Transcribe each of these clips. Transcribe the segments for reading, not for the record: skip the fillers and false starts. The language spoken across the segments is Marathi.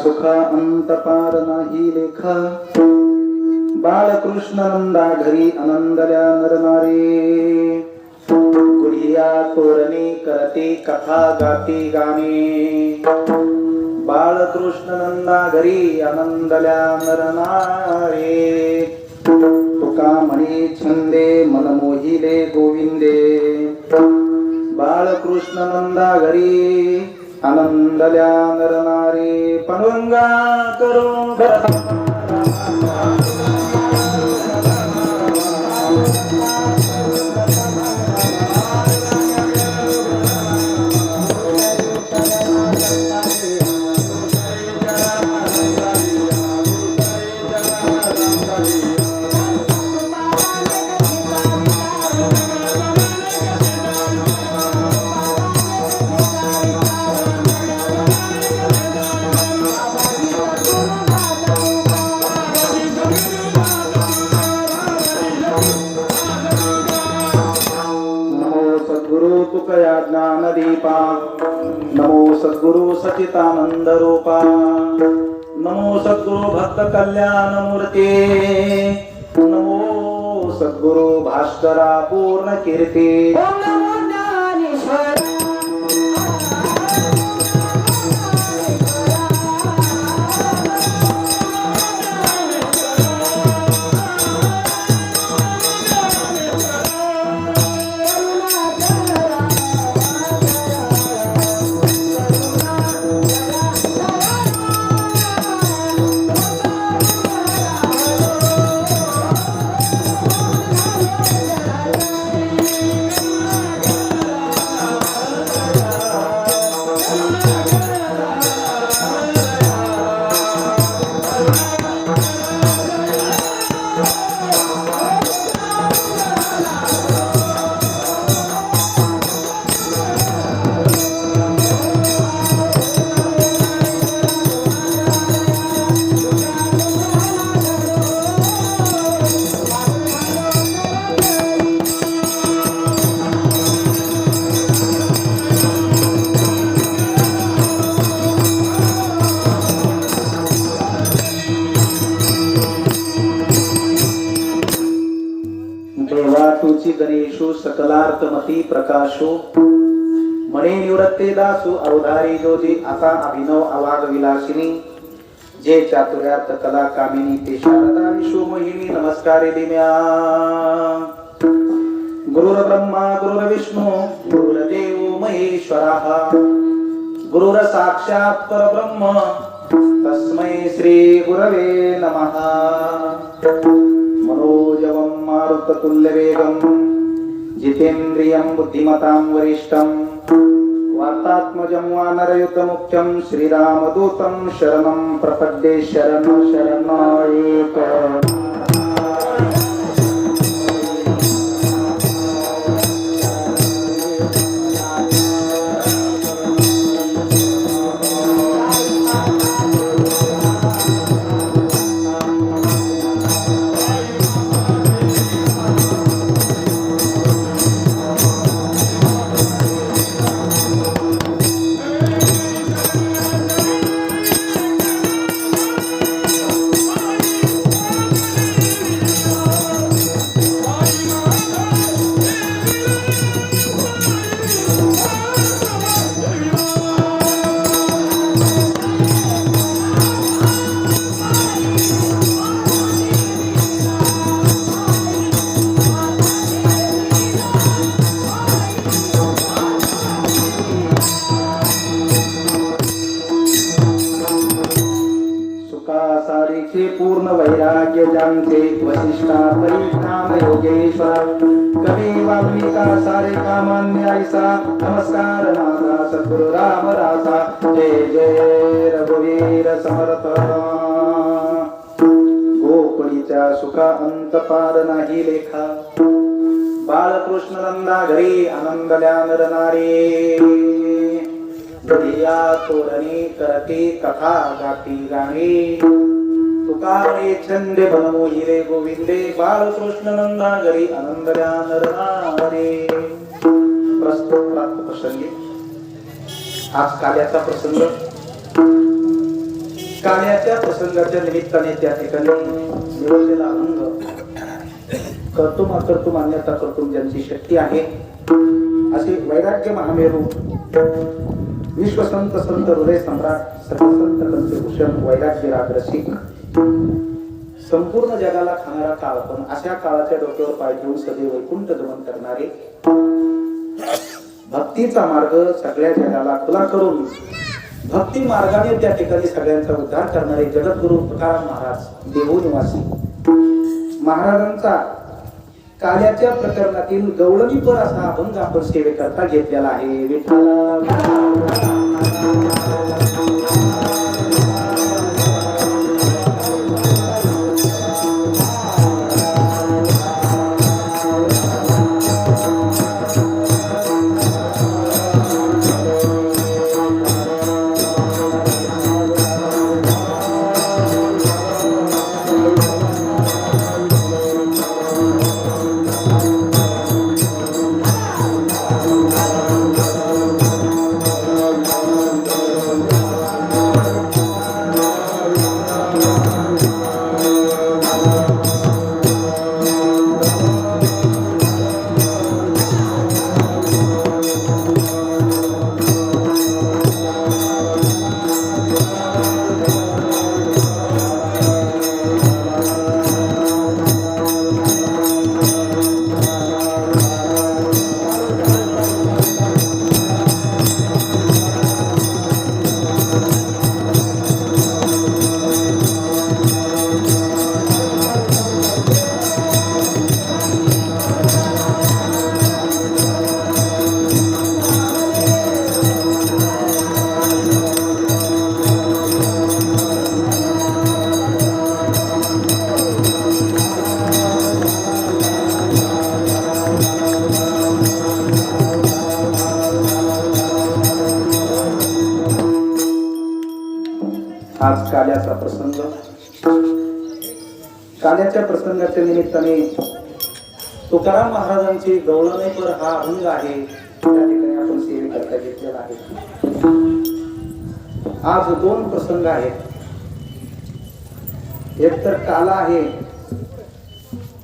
सुख अंत पार नाही लेखा बालकृष्ण नंदा घरी आनंदल्या नरनारी गुढिया तोरणे करते कथा गाती गाणे बालकृष्ण नंदा घरी आनंदल्या नरनारे तुका म्हणे छंदे मन मोहिले गोविंदे बालकृष्ण नंदा घरी आनंदल्या नरनारी पांडुरंगा करून तुकया ज्ञानदीपा नमो सद्गुरु सचितानंद रूपा नमो सद्गुरु भक्त कल्याण मूर्ती नमो सद्गुरु भास्करा पूर्ण कीर्ती तुची गणेशो सकलार्थमती प्रकाशो मणे निवृत्ते दासो अवधारी जोजी आता अभिनव अवाग विलासिनी जे चातुर्यार्थ कला कामिनी ते शारदा विश्व मोहिनी नमस्कारे दिम्या गुरुर ब्रह्मा गुरुर विष्णू गुरुर्देव महेश्वरः गुरुर साक्षात् परब्रह्म तस्मै श्री गुरवे नमः मनोजवं मारुततुल्यवेगं जितेन्द्रियं बुद्धिमतां वरिष्ठं वातात्मजं वानरयुतमुख्यं श्रीरामदूतं शरणं प्रपद्ये शरणं शरणागत पूर्ण वैराग्य ज्यांचे वशिष्ठा परिज्ञान योगेश्वर कवी वाल्मिका सारे कामान्य ऐसा नमस्कार माझा सद्गुरु राम रासा जय जय रघुवीर समर्थ गोकुळीच्या सुखा अंत पार नाही लेखा बाळकृष्ण नंदा घरी आनंदल्या नर नारी गदिया तोरणी करते कथा गाती गाणी तुकारे छंदे बनमोहिले गोविंदे बाळकृष्ण नंदा घरी आनंदल्या नर नारी प्रस्तुत प्राप्त प्रसंगी आज काल्याचा प्रसंग काल्याच्या प्रसंगाच्या निमित्ताने त्या ठिकाणी निवडलेला अंग कर्तुम अकर्तुम अन्यथा कर्तुम ज्यांची शक्ती आहे असे वैराग्य महामेरू विश्वसंत संत हृदय सम्राट सर्वसंत कंचभूषण वैराग्य राग रसिक संपूर्ण जगाला खाणारा काळ पण अशा काळाच्या डोक्यावर पाय ठेवून सदैव वैकुंठ गमन करणारे भक्तीचा मार्ग सगळ्या जगाला खुला करून भक्ती मार्गाने त्या ठिकाणी सगळ्यांचा उद्धार करणारे जगद्गुरु तुकाराम महाराज देहू निवासी महाराजांचा काल्याच्या प्रकरणातील गवळणीपर असा अभंग आपण सेवेकरता घेतलेला आहे विठ्ठला आज काल्याचा प्रसंग काल्याच्या प्रसंगाच्या निमित्ताने तुकाराम महाराजांची गवळणीपर हा अभंग आहे त्या ठिकाणी आपण सेवेकरता घेतलेला आहे आज दोन प्रसंग आहेत एक तर काला आहे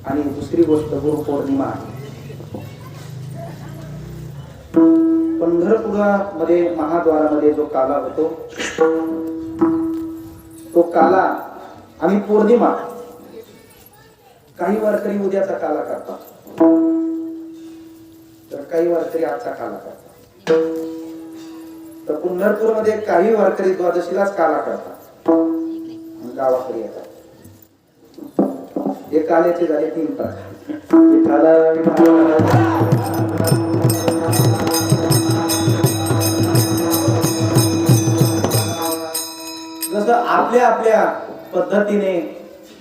आणि दुसरी गोष्ट गुरुपौर्णिमा आहे पंढरपुरामध्ये महाद्वारामध्ये जो काला होतो तो काला आणि पौर्णिमा काही वारकरी उद्याचा काला करतात तर काही वारकरी आजचा काला करतात तर पंढरपूरमध्ये काही वारकरी द्वादशीलाच काला करतात गावाकडे येतात हे काल्याचे झाले 3 प्रकार जसं आपल्या आपल्या पद्धतीने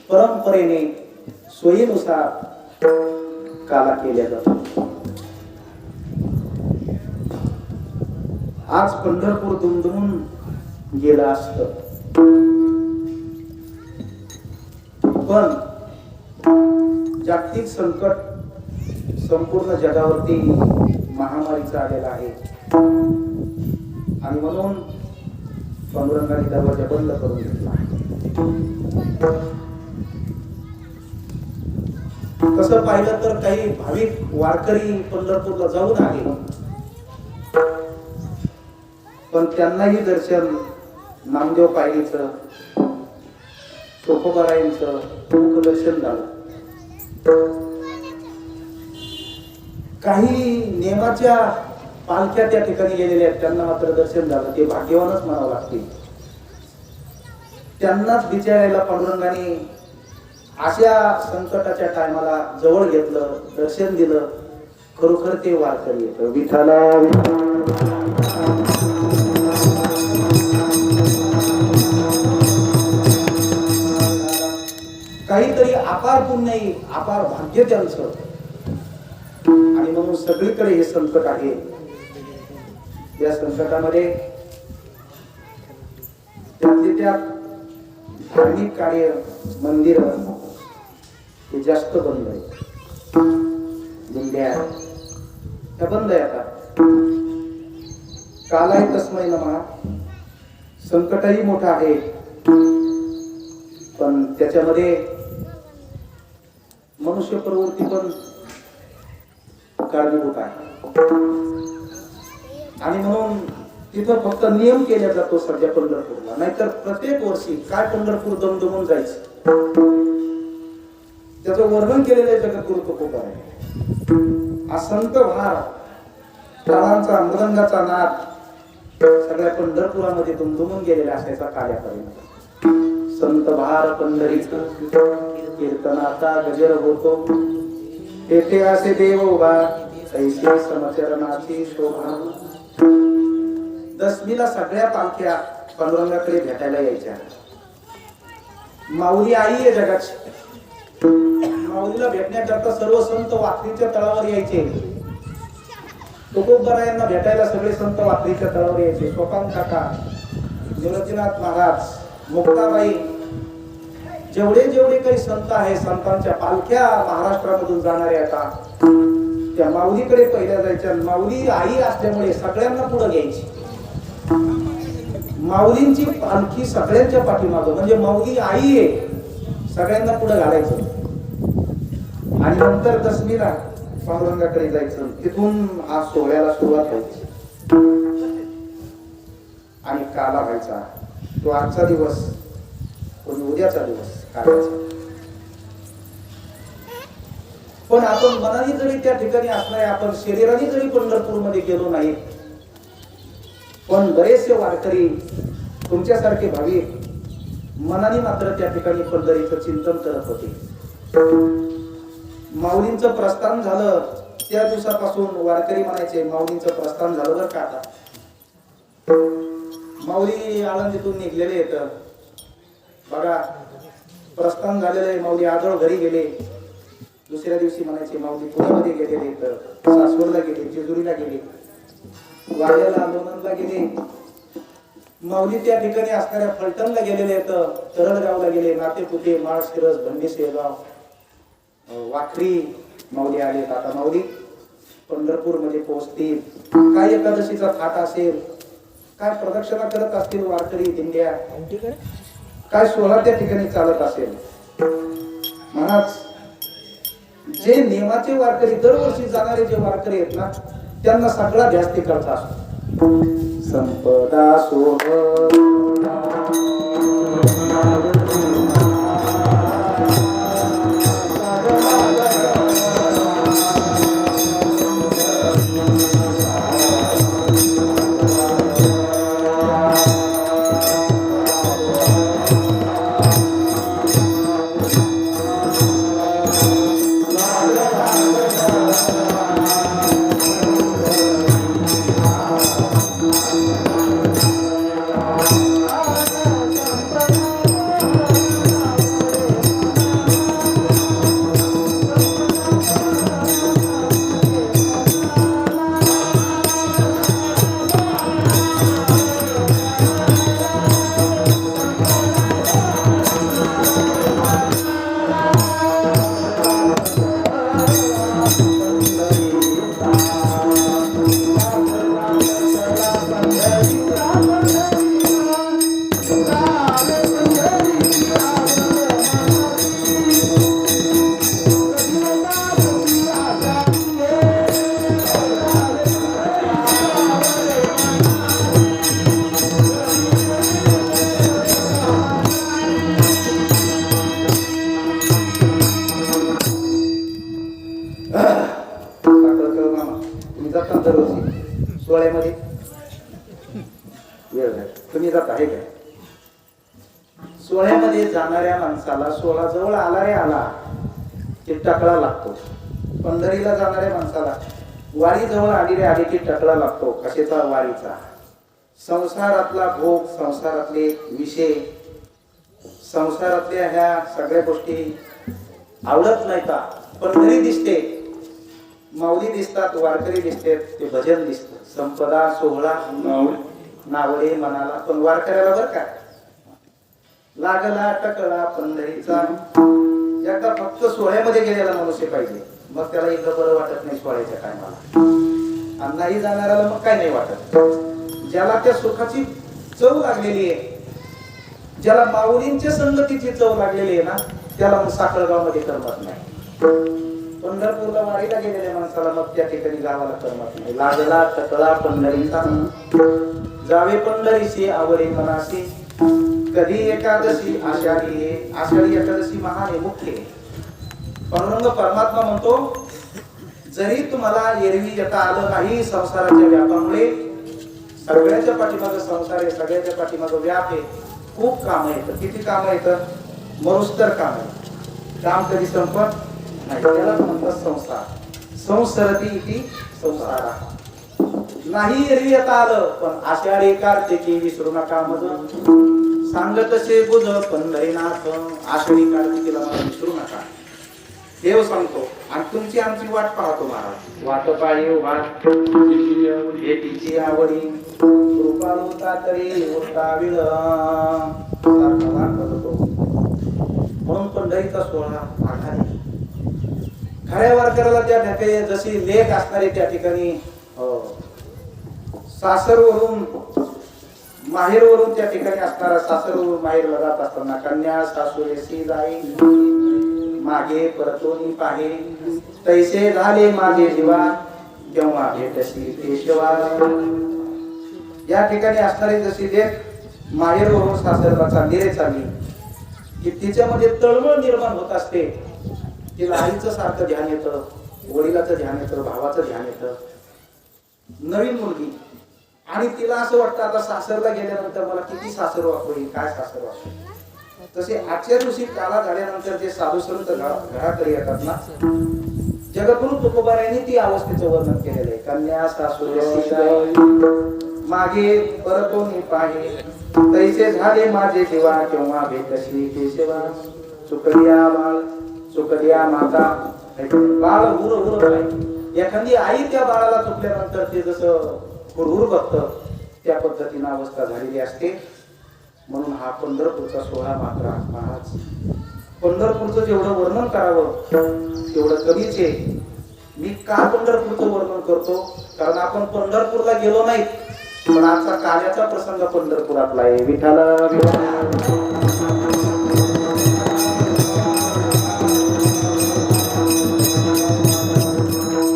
परंपरेने सोयीनुसार काला केल्या जातात आज पंढरपूर दुमदुमून गेलं असत पण जागतिक संकट संपूर्ण जगावरती महामारीचा आलेला आहे आणि म्हणून पांडुरंगाने दरवाजा बंद करून घेतला आहे तसं पाहिलं तर काही भाविक वारकरी पंढरपूरला जाऊन आले पण त्यांनाही दर्शन नामदेव पायरीचं तुकोबारायांचं मुखदर्शन झालं काही नेमाच्या पालख्या त्या ठिकाणी गेलेल्या आहेत त्यांना मात्र दर्शन झालं ते भाग्यवानच म्हणावं लागतील त्यांनाच बिचारायला पांडुरंगाने अशा संकटाच्या टायमाला जवळ घेतलं, दर्शन दिलं, खरोखर ते वारकरी येतं. विठ्ठला काहीतरी अपार पुण्य, अपार भाग्य त्यांचं. आणि म्हणून सगळीकडे हे संकट आहे. या संकटामध्ये त्यातले त्यात धार्मिक कार्य, मंदिर हे जास्त बंद आहे. दिंड्या त्या बंद आहे आता. कालाय तस्मै नमः. संकटही मोठं आहे, पण त्याच्यामध्ये मनुष्य प्रवृत्ती पण कारणीभूत आहे. आणि म्हणून तिथं फक्त नियम केला जातो सध्या पंढरपूरला. नाहीतर प्रत्येक वर्षी काय पंढरपूर दमदमून जायचं, त्याचं वर्णन केलेलं आहे जगद्गुरु तुकोबाराय. हा संत भार, टाळांचा, मृदंगाचा नाद सगळ्या पंढरपुरामध्ये दुमदुमून गेलेला असायचा कार्यापर्यंत. संत भार पंढरीचा कीर्तनाचा गजर होतो, तेथे असे देव उभा, ऐसे समचरणाची शोभा. दसमीला सगळ्या पालख्या पांडुरंगाकडे भेटायला यायच्या. माऊली आई आहे जगाची. माऊलीला भेटण्याकरता सर्व संत वाखरीच्या तळावर यायचे. तुकोबारायांना भेटायला सगळे संत वाखरीच्या तळावर यायचे. सोपान काका, निवृत्तीनाथ महाराज, मुक्ताबाई, जेवढे जेवढे काही संत आहे, संतांच्या पालख्या महाराष्ट्रामधून जाणाऱ्या आता त्या माऊलीकडे पहिल्या जायच्या. माऊली आई असल्यामुळे सगळ्यांना पुढे घ्यायची. माऊलींची पालखी सगळ्यांच्या पाठीमागं, म्हणजे माऊली आई आहे, सगळ्यांना पुढे घालायचं. आणि नंतर दसमीला पांडुरंगाकडे जायचं. तिथून हा सोहळ्याला सुरुवात व्हायची आणि काला व्हायचा. तो आजचा दिवस, कोणी उद्याचा दिवस काढायचा. पण आपण मनाने जरी त्या ठिकाणी असणार, आपण शरीराने जरी पंढरपूरमध्ये गेलो नाही, पण बरेचसे वारकरी तुमच्यासारखे भाविक मनाने मात्र त्या ठिकाणी पंढरीचं चिंतन करत होते. माऊलींचं प्रस्थान झालं त्या दिवसापासून वारकरी म्हणायचे, माऊलींचं प्रस्थान झालं बरं का आता. माऊली आळंदीतून निघलेले येत बघा, प्रस्थान झालेलं आहे. माऊली आजोळ घरी गेले. दुसऱ्या दिवशी म्हणायचे माऊली पुण्यामध्ये गेलेले येत, सासवडला गेले, जेजुरीला गेले, वाड्याला, लोणंदला गेले. माऊली त्या ठिकाणी असणाऱ्या फलटणला गेलेले येत, तरडगावला गेले, नातेपुते, माळशिरस, भंडी, शेगाव, वाखरी माऊली आले. आता माऊली पंढरपूर मध्ये पोहोचतील. काय एकादशीचा थाट असेल, काय प्रदक्षिणा करत असतील वारकरी, दिंड्या, काय सोहळा त्या ठिकाणी चालत असेल. महाराज, जे नियमाचे वारकरी, दरवर्षी जाणारे जे वारकरी आहेत ना, त्यांना सगळा ध्यास तिकडचा असतो. संपदा सोहळा सोहळ्यामध्ये जाणाऱ्या माणसाला सोहळा जवळ आला रे आला की टकला लागतो. पंढरीला जाणाऱ्या माणसाला वारी जवळ आली रे आली की टकला लागतो. कशाचा? वारीचा. संसारातला भोग, संसारातले विषय, संसारातल्या ह्या सगळ्या गोष्टी आवडत नाही का? पंढरी दिसते, माऊली दिसतात, वारकरी दिसते, ते भजन दिसतं. संपदा सोहळा नावडे मनाला. पण वारकऱ्याला बर का लागला टकला पंढरीचा. एकदा फक्त सोहळ्यामध्ये गेलेला मनुष्य पाहिजे, मग त्याला इकडं बरं वाटत नाही सोहळ्याच्या टायमाला. आणि नाही जाणाऱ्याला मग काय नाही वाटत. ज्याला त्या सुखाची चव लागलेली आहे, ज्याला माऊलींच्या संगतीची चव लागलेली आहे ना, त्याला मग साखळगाव मध्ये करमत नाही. पंढरपूरला वारीला गेलेल्या माणसाला मग त्या ठिकाणी गावाला करमत नाही. लागला टकला पंढरीचा, जावे पंढरीशी आवडे मनाशी. कधी एकादशी आषाढी आहे, आषाढी एकादशी महान आहे, मुख्य आहे. पांडुरंग परमात्मा म्हणतो, जरी तुम्हाला एरवी येता आलं नाही संसाराच्या व्यापामुळे, सगळ्याच्या पाठीमागं संसार आहे, सगळ्याच्या पाठीमागं व्याप आहे, खूप काम येतं. किती काम येतं? मरुस्तर काम आहे. काम कधी संपत नाही, त्याला म्हणतात संसार. संसरती इति संसारा. नाही एरवी येता आलं पण आषाढी कार्तिकी विसरू नका मज. सांगत असे बुध पंढरीनाथ, आषाढी कार्तिकीला मला विसरू नका. देव सांगतो आणि तुमची आमची वाट पाहतो महाराज. वाट पाळी वाट भेटीची आवडी, कृपाळू तातरी उठाविळ. म्हणून पंढरीचा सोहळा आघाडी. खऱ्या वारकऱ्याला त्या ठिकाणी जशी लेख असणारे त्या ठिकाणी सासरवरून माहेरवरून त्या ठिकाणी असणारा, सासरवरून माहेरला जात असताना कन्या सासुरेसी जाई, मागे परतोनी पाहे, तैसे झाले माझे जीवा, तेव्हा भेटशी केशवा. या ठिकाणी असणारी जशी लेख माहेरवरून सासरला चालली रे चालली की तिच्यामध्ये तळमळ निर्माण होत असते. तिला आईचं सारखं ध्यान येतं, वडिलाचं ध्यान येतं, भावाचं ध्यान येतं. नवीन मुलगी आणि तिला असं वाटतं आता सासरला गेल्यानंतर मला किती सासर वापरेल, काय सासर वापरेल. तसे आजच्या दिवशी काला झाल्यानंतर जे साधू संत घराकडे येतात ना, जगद्गुरु तुकोबारायांनी ती अवस्थेचं वर्णन केलेलं आहे. कन्या सासुरेसी मागे परतोनी पाहे, तैसे झाले माझे जीवा, केव्हा भेटशी केशवा. चुकलिया बाळ, चुकलिया माता. बाळ हुर हुर आहे. एखादी आई त्या बाळाला चुकल्यानंतर ते जसं हुरहुर बघतं, त्या पद्धतीने अवस्था झालेली असते. म्हणून हा पंढरपूरचा सोहळा मात्र महाराज, पंढरपूरचं जेवढं वर्णन करावं तेवढं कमीच आहे. मी का पंढरपूरचं वर्णन करतो? कारण आपण पंढरपूरला गेलो नाही, पण आजचा कार्याचा प्रसंग पंढरपुरातला आहे. विठाला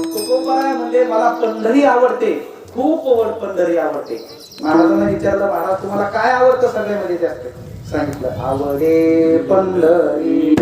तुकोबा म्हणजे मला पंढरी आवडते, खूप पंढरी आवडते. महाराजांना विचारलं, महाराज तुम्हाला काय आवडतं सगळ्यामध्ये जास्त? सांगितलं, आवडे पंढरी.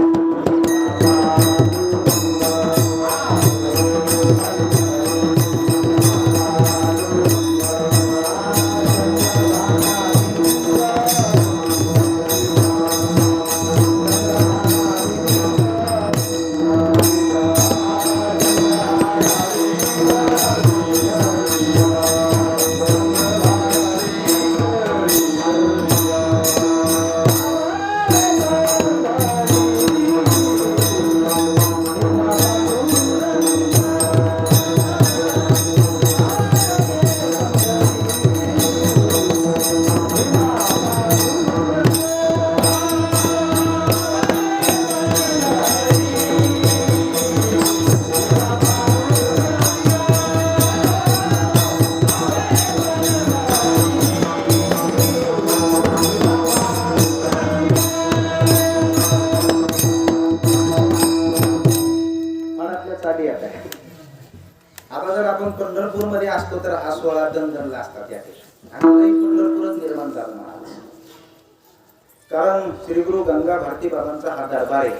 आता जर आपण पंढरपूर मध्ये असतो तर हा सोहळा दणदणला असता त्या ठिकाणी. पंढरपूरच निर्माण झालं महाराज. कारण श्री गुरु गंगा भारती बाबांचा हा दरबार आहे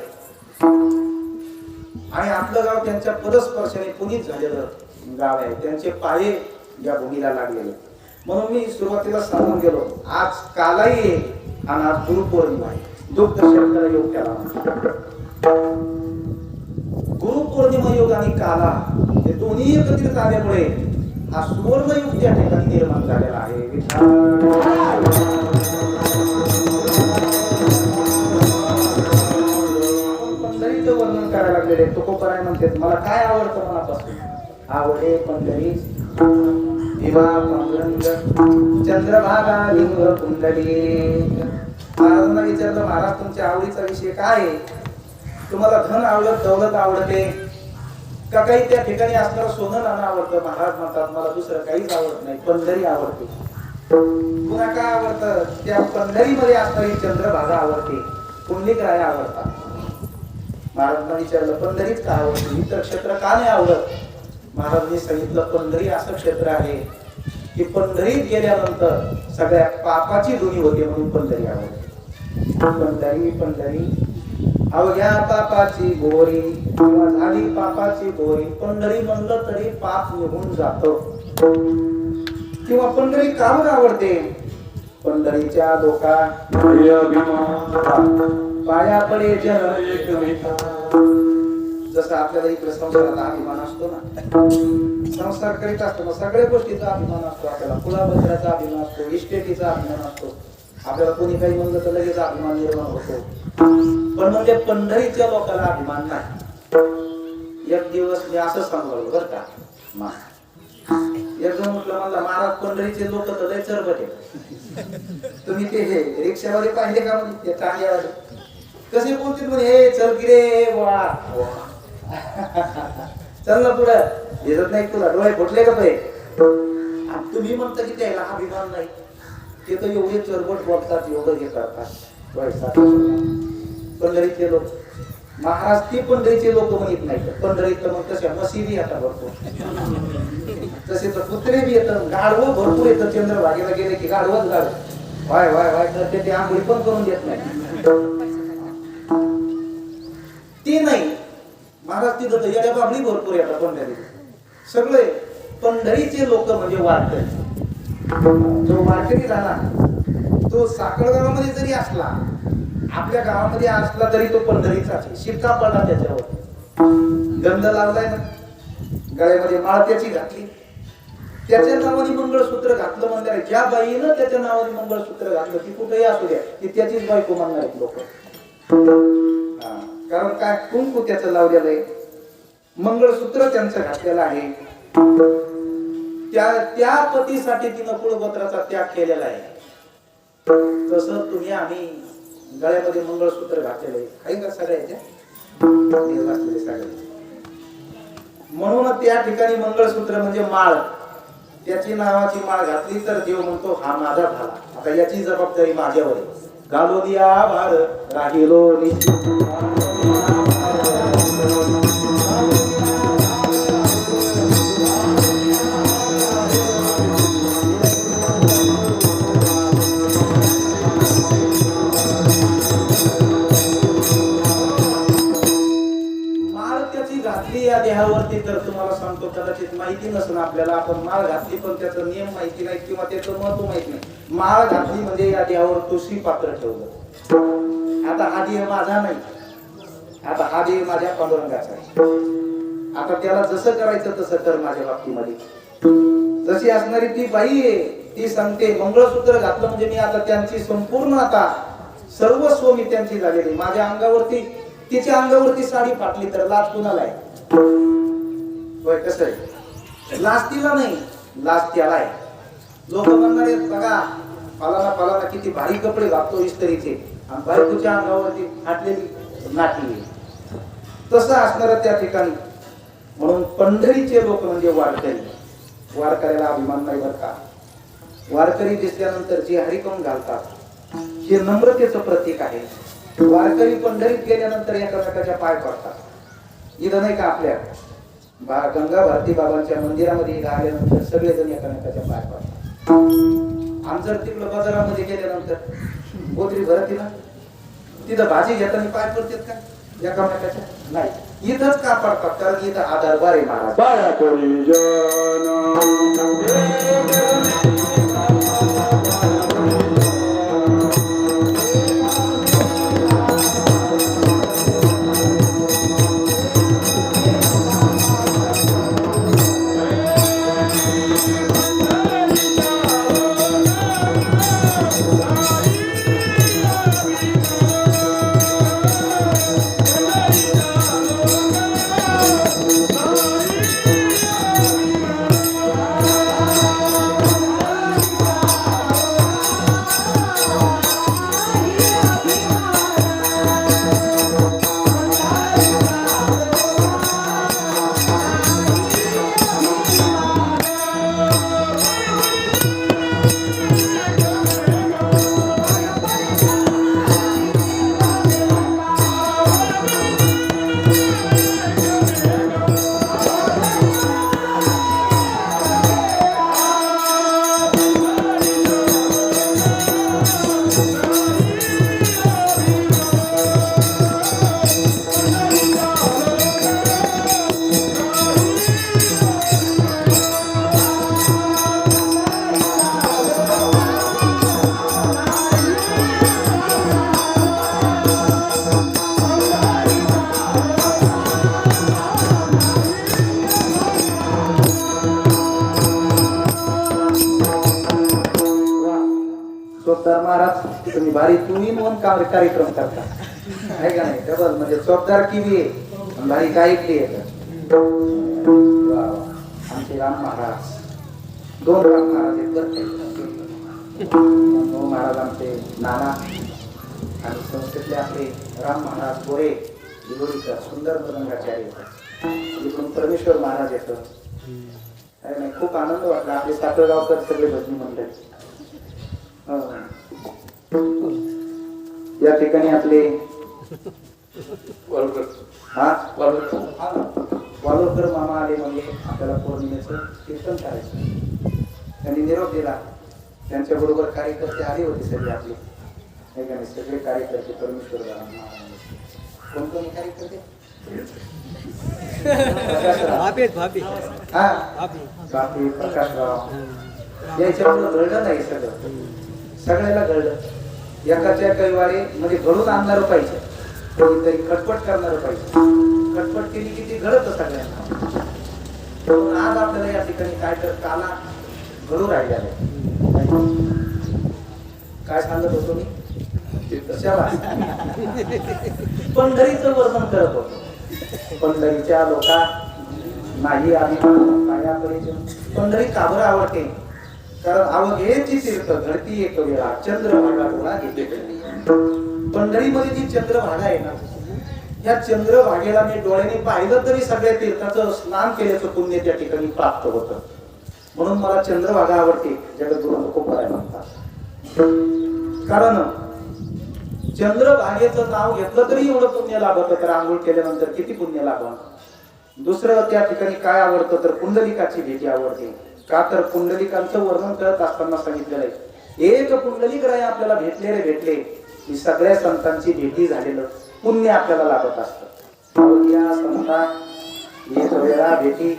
आणि आपलं गाव त्यांच्या पदस्पर्शाने पुनीत झालेलं गाव आहे. त्यांचे पाये या भूमीला लागलेले. म्हणून मी सुरुवातीला सांगून गेलो, आज कालाही आहे आणि आज गुरुपौर्णिमा आहे. दुग्ध शर्करा योग त्याला गुरुपौर्णिमा योग आणि काला हे दोन्ही एकत्रित आल्यामुळे हा सुवर्ण युग त्या ठिकाणी निर्माण झालेला आहे. पंढरीचं वर्णन करायला लागलेले तुकोबराय म्हणतात मला काय आवडतं मनापासून आवडे पंढरी दिवा पांडुरंग चंद्रभागा लिंग कुंडली. महाराजांना विचारलं महाराज तुमच्या आवडीचा विषय काय आहे? तुम्हाला धन आवडत दौलत आवडते का काही त्या ठिकाणी असणारं सोनं नाणं आवडतं? महाराज म्हणतात मला दुसरं काहीच आवडत नाही पंढरी आवडते. पुन्हा काय आवडतं? त्या पंढरीमध्ये असणारी चंद्रभागा आवडते पुंडलिकराय आवडतात. महाराजांना विचारलं पंढरीच का आवडते इतर क्षेत्र का नाही आवडत? महाराजांनी सांगितलं पंढरी असं क्षेत्र आहे की पंढरीत गेल्यानंतर सगळ्या पापाची धुनी होते म्हणून पंढरी आवडते. पंढरी पंढरी अवघ्या पापाची बोरी किंवा झाली पापाची बोरी पंढरी म्हणलं तरी पाप निघून जात. किंवा पंढरी का बरं आवडते? पंढरीच्या लोका पाया पडे जन जसं आपल्याला इकडे संसाराचा अभिमान असतो ना संसार करीत असतो ना सगळ्या गोष्टीचा अभिमान असतो. आपल्याला कुलाबद्राचा अभिमान असतो इस्टेटीचा अभिमान असतो. आपल्याला कोणी काही म्हणलं तर लगेच अभिमान निर्माण होतो. पण म्हणजे पंढरीच्या लोकांना अभिमान नाही. एक दिवस मी असं सांगलो बर का एक जण म्हटलं मला महाराज पंढरीचे लोक तर लय चरबटे तुम्ही ते हे रिक्षावाले पाहिले का म्हणजे ते टांग्यावाले कसे बोलतील म्हणे हे चल की रे वा चल ना पुढं येत नाही तुला डोळे फुटले का ते? तुम्ही म्हणता की त्याला अभिमान नाही ते तर एवढे चरबट बोलतात एवढं हे करतात. पंढरीचे लोक महाराज ते पंढरीचे लोक म्हणत नाही. पंढरीत मग तशा मशिदी आता भरपूर तसे तर कुत्रे बी येतात गाढवं भरपूर येतं. चंद्रभागेला गेले की गाढवच गाढव वाय वाय वाय तर ते आंघोळी पण करून देत नाही. ते नाही महाराज तिथं तर येड्या बाबडी भरपूर येतात पंढरीत सगळे. पंढरीचे लोक म्हणजे वारकरी. जो वारकरी झाला तो साखर गावामध्ये जरी असला आपल्या गावामध्ये असला तरी तो पंढरीचा शिक्का पडला त्याच्यावर गंध लावलाय ना गळ्यामध्ये माळ त्याची घातली त्याच्या नावाने मंगळसूत्र घातलं म्हणल्यावर ज्या बाईनं त्याच्या नावाने मंगळसूत्र घातलं ती कुठेही असू द्या ती त्याचीच बायको म्हणणार आहेत लोक. कारण काय कुंकू त्याचं लावलेलं आहे मंगळसूत्र त्यांचं घातलेलं आहे. त्या पतीसाठी तिनं कुळगोत्राचा त्याग केलेला आहे. तसं तुम्ही आम्ही गळ्यामध्ये मंगळसूत्र घातलेलं आहे काही का सगळ्याच्या सगळे. म्हणून त्या ठिकाणी मंगळसूत्र म्हणजे माळ त्याची नावाची माळ घातली तर देव म्हणतो हा माझा झाला. आता याची जबाबदारी माझ्यावर आहे. घालो दिया भार राहिलो या देहावरती. तर तुम्हाला सांगतो कदाचित माहिती नसेल आपल्याला आपण माळ घातली पण त्याचा नियम माहिती नाही किंवा त्याचं महत्व माहिती नाही. माळ घातली म्हणजे या देहावर तुळशी पात्र ठेवलं. आता हा देह माझा नाही आता हा देह माझ्या पांडुरंगाचा आहे. आता त्याला जसं करायचं तसं कर माझ्या बाबतीमध्ये. जशी असणारी ती बाई आहे ती सांगते मंगळसूत्र घातलं म्हणजे मी आता त्यांची संपूर्ण आता सर्वस्व मी त्यांची झालेली. माझ्या अंगावरती तिच्या अंगावरती साडी फाटली तर लाज कुणाला आहे? कसं आहे लाज तिला नाही लाज त्याला आहे. लोक म्हणणार आहेत बघा फलाना फलाना किती भारी कपडे घालतो इस्त्रीचे आणि बायकोच्या अंगावरती फाटलेली नाठी आहे. तसं असणार त्या ठिकाणी. म्हणून पंढरीचे लोक म्हणजे वारकरी. वारकऱ्याला अभिमान नाही बर का. वारकरी दिसल्यानंतर जे हरिकम घालतात हे नम्रतेचं प्रतीक आहे. वारकरी पंढरीत गेल्यानंतर एकामेकाच्या पाय पडतात. इथं नाही का आपल्या गंगा भारती बाबांच्या मंदिरामध्ये आल्यानंतर सगळेजण एकामेकाच्या पाय पडतात. आम जर तिकडं बाजारामध्ये गेल्यानंतर गोत्री भरती ना तिथं भाजी घेताना पाय पडतात का एकामेकाच्या? नाही. इथंच का पडतात कारण इथं आधार बारे महाराज चोपदार महाराज तुम्ही भारी तुम्ही म्हणून कार्यक्रम करता आहे का नाही डबल म्हणजे चोपदार किवी आहे भारी गायकली आहे आमचे राम महाराज दोन राम महाराज आहेत महाराज आमचे नाना आणि संस्थेतले आपले राम महाराज गोरे विलोळीकर सुंदर मृदंगाचार्य इकडून परमेश्वर महाराज येतं अरे नाही खूप आनंद वाटला आपले सातळगावकर सगळे भजनी मंडळ या ठिकाणी आपले वालोरकर मामा आले म्हणजे आपल्याला पौर्णिमेचं कीर्तन करायचं त्यांनी निरोप दिला त्यांच्या बरोबर कार्यकर्ते आले होते सगळे आपले सगळे कार्यकर्ते परमेश्वर कोण कोण कार्यकर्ते प्रकाशराव याच्यामुळे घडलं नाही सगळ्याला घडलं एकाच्या कैवारी म्हणजे घडून आणणार पाहिजे कोणीतरी खटपट करणार पाहिजे खटपट केली की ती घडत सगळ्यांना म्हणून आज आपल्याला या ठिकाणी काय तर काला घडू राहिल्या काय सांगत होतो मी पंढरीचं वर्णन करत होतो पंढरीच्या लोका नाही आम्ही पंढरी का बरं आवडते कारण अवघेची तीर्थ घडती एक वेळा चंद्रभागा पंढरीमध्ये जी चंद्रभागा आहे ना या चंद्रभागेला मी डोळ्याने पाहिलं तरी सगळ्या तीर्थाचं स्नान केल्याचं पुण्य त्या ठिकाणी प्राप्त होतं म्हणून मला चंद्रभागा आवडते जगद्गुरु तुकोबाराय म्हणतात कारण चंद्रभागेचं नाव घेतलं तरी एवढं पुण्य लाभत तर आंघोळ केल्यानंतर किती पुण्य लाभत दुसरं त्या ठिकाणी काय आवडतं तर पुंडलिकाची भेटी आवडते का तर पुंडलिकांचं वर्णन करत असताना सांगितलेलं आहे एक पुंडलिक राय आपल्याला भेटले की सगळ्या संतांची भेटी झालेलं पुण्य आपल्याला लाभत असतं या संता एक वेळा भेटी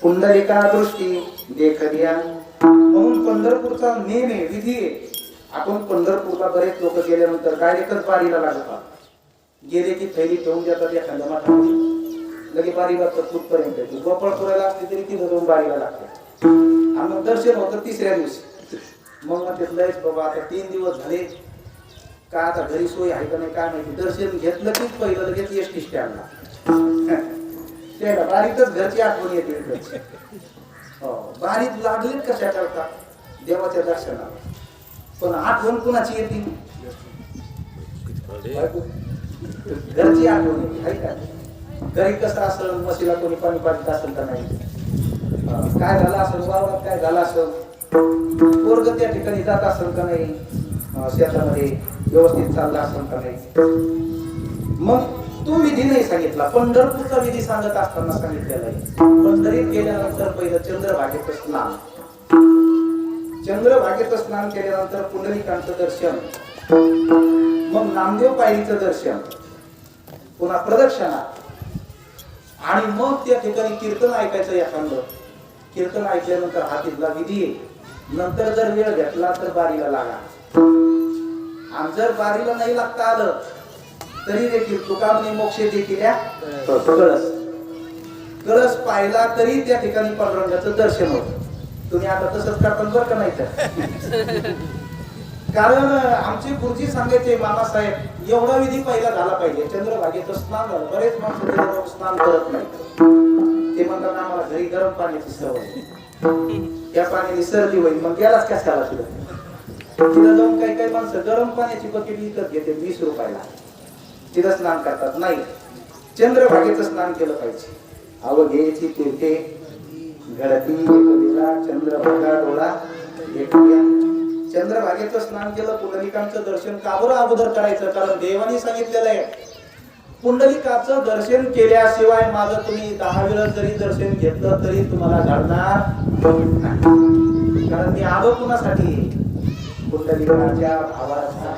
पुंडलिका दृष्टी देखलिया म्हणून पंढरपूरचा नेम आहे विधी आहे आपण पंढरपूरला बरेच लोक गेल्यानंतर डायरेक्टच बारीला लागतात गेले की थैली ठेवून जातात एखाद्या माठामध्ये लगे बारीला कुठपर्यंत गोपाळपुराला असली तरी ती जाऊन बारीला लागते आणि मग दर्शन होतं तिसऱ्या दिवशी मग तिथलंच बाबा आता 3 दिवस झाले का आता घरी सोय आहे का नाही काय माहिती दर्शन घेतलं की पहिलं लगेच एसटी स्टँडला त्याला बारीतच घरची आठवण येते बारीत लागलेत कशा करता देवाच्या दर्शनाला पण आठवण कुणाची येते घरची आठवण येते का घरी कसं असेल म्हशीला कोणी पाणी पाजत असेल का नाही काय झालं असेल वावरात काय झालं असेल पोरग त्या ठिकाणी जात असेल का नाही शेतामध्ये व्यवस्थित चालला असेल का नाही मग तो विधी नाही सांगितला पंढरपूरचा विधी सांगत असताना सांगितलेला आहे पंढरीत गेल्यानंतर पहिलं चंद्रभागेचं स्नान केल्यानंतर पुंडलिकांचं दर्शन मग नामदेव पायरीचं दर्शन पुन्हा प्रदक्षिणा आणि मग त्या ठिकाणी कीर्तन ऐकायचं एखादं कीर्तन ऐकल्यानंतर हा तिथला विधी नंतर जर वेळ घेतला तर बारीला लागा आणि जर बारीला नाही लागता आलं तरी देखील तुकामने मोक्ष देखील कळस पाहिला तरी त्या ठिकाणी पांडुरंगाचं दर्शन होतं तुम्ही आता तसंच करता बरं का नाही तर कारण आमचे गुरुजी सांगायचे मामासाहेब एवढा विधी पहिला झाला पाहिजे चंद्रभागेचं स्नान झालं बरेच माणसं स्नान करत नाही ते म्हणतात आम्हाला घरी गरम पाण्याची सवय त्या पाण्याने सर्दी होईल मग गेलाच कशाला तिथं जाऊन काही माणसं गरम पाण्याची बकेट विकत घेते 20 रुपयाला तिथं स्नान करतात नाही चंद्रभागेचं स्नान केलं पाहिजे अवघेची तीर्थे घडती एकविरा चंद्रभागा डोळा एकविरा चंद्रभागेचं स्नान केलं पुंडलिकांचं दर्शन का बरं अगोदर करायचं कारण देवाने सांगितलेलं आहे पुंडलिकाचं दर्शन केल्याशिवाय माझं तुम्ही 10 वेळा जरी दर्शन घेतलं तरी तुम्हाला घडणार कारण मी आलो कुणासाठी पुंडलिकाच्या भावाचा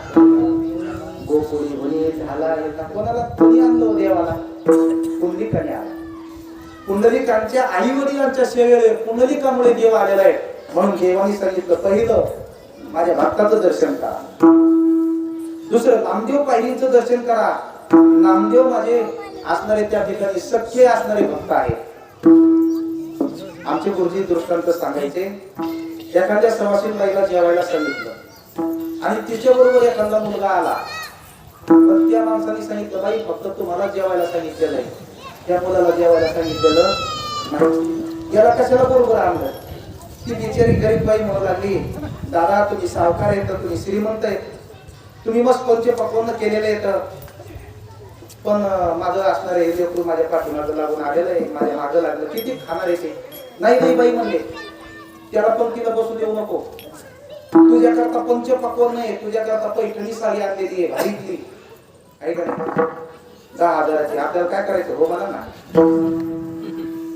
गोकुळी म्हणे झाला कोणाला कोणी आणलो देवाला पुंडलिकाने आला पुंडलिकांच्या आई वडिलांच्या सेवेळे पुंडलिकामुळे देव आलेला आहे म्हणून देवाने सांगितलं पहिलं माझ्या भक्ताचं दर्शन करा दुसरं नामदेव पायरीचं दर्शन करा नामदेव माझे असणारे त्या ठिकाणी सख्खे असणारे भक्त आहेत आमचे गुरुजी दृष्टांत सांगायचे एखाद्या सवासीन बाईला जेवायला सांगितलं आणि तिच्याबरोबर एखादा मुलगा आला तर त्या माणसाने सांगितलं बाई फक्त तुम्हाला जेवायला सांगितलेलं आहे, त्या मुलाला जेवायला सांगितलेलं नाही, याला कशाला बरोबर आणलं. ती बिचारी गरीब बाई म्हणू लागली, दादा तुम्ही सावकार आहेत, तुम्ही श्रीमंत आहेत, तुम्ही मस्त पंच पक्वान्न केलेले आहेत, पण माझं असणार आहे लेकरू माझ्या पाठीमागं लागून आलेलं आहे, माझ्या मागं लागलं, किती खाणार आहे ते. नाही नाही बाई म्हणले, त्याला पंक्तीला बसू देऊ नको, तुझ्याकरता पंच पक्वान्न आहे, तुझ्याकरता पैठणी साडी आणलेली आहे भारीतली आहे का नाही, 10,000ची, आपल्याला काय करायचं हो मला ना,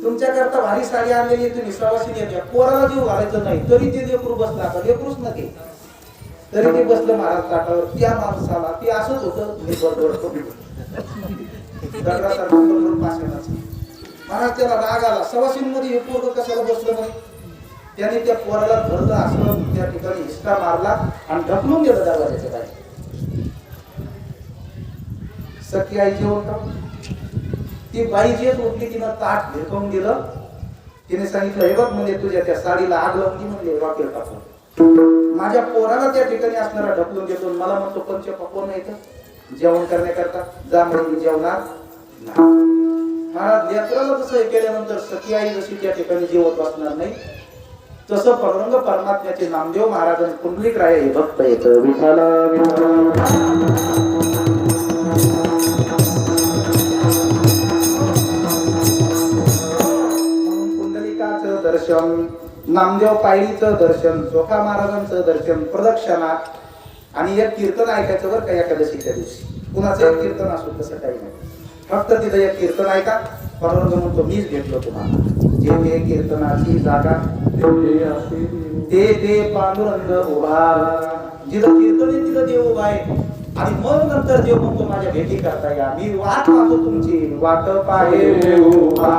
तुमच्याकरता भारी साडी आणलेली आहे, तुम्ही सवाशीने येत्या, पोराला जीव घालायचं नाही तरी ते लेकरू बसलं, आता लेकरूच नके तरी ते बसलं महाराज ताटावर. त्या माणसाला ते असंच होतं, मी बडबड महाराज त्याला राग आला, सवाशींमध्ये हे पोरग कशाला बसलं नाही, त्याने त्या पोराला धरलं असं त्या ठिकाणी हिसका मारला आणि ढकलून गेलं दरवाजाच्या बाहेर. सखी आई जेवण ती बाई जेच उठली, तिनं ताट भिरकवून दिलं, तिने सांगितलं हे बघ म्हणजे तुझ्या त्या साडीला आग लावून ती म्हणजे वाकेल टाकून माझ्या पोराला त्या ठिकाणी असणारा ढकलून घेतो, मला म्हणतो पंच पक्वान्न येतं जेवण करण्याकरता, जा म्हणजे जेवणार महाराज. लेकराला तसं हे केल्यानंतर सखी आई जशी त्या ठिकाणी जेवत बसणार नाही, तसं पांडुरंग परमात्म्याचे नामदेव महाराजांनी कुंडलिक राय हे भक्त येत विठाल कुंडलिकाचं दर्शन, नामदेव पायरीचं दर्शन, चोखा महाराजांचं दर्शन, प्रदक्षिणा आणि एक कीर्तन ऐकायचं बरं का एकादशीच्या दिवशी. कुणाचं एक कीर्तन असो तसं काही नाही, फक्त तिथं एक कीर्तन ऐका. पांडुरंग म्हणतो मीच भेटलो तुम्हाला, जे ते कीर्तनाची जागा ते ते पांडुरंग उभा, जिथं कीर्तन आहे तिथं देव उभा आहे. आणि मग नंतर देव म्हणतो माझ्या भेटी करता या, मी वाट पाहतो तुमची, वाट पाहे उभा.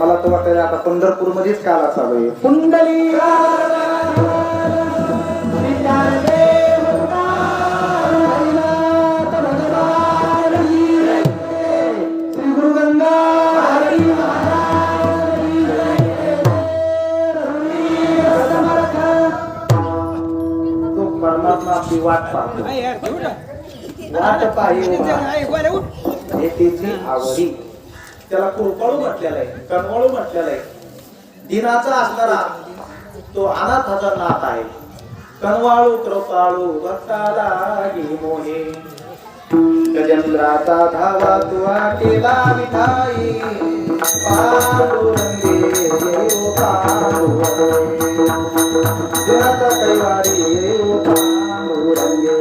मला तर वाटतं आता पंढरपूर मध्येच काला चालू आहे. कुंडली श्री गुरु गंगा तो परमात्मा आपली वाट पाहतो. वाट पाहिजे हे त्याची आवडी. त्याला कृपाळू म्हटलेलं आहे, कनवाळू म्हटलेलं आहे. दिनाचा असणारा तो अनाथाचा नाथ आहे. कनवाळू कृपाळू भक्ताला गी मोहे. गजेंद्राचा धावा तुवा केला विठाई. पांडुरंगे येऊ पांडुरंगे. दिनाचा कैवारी येऊ पांडुरंगे.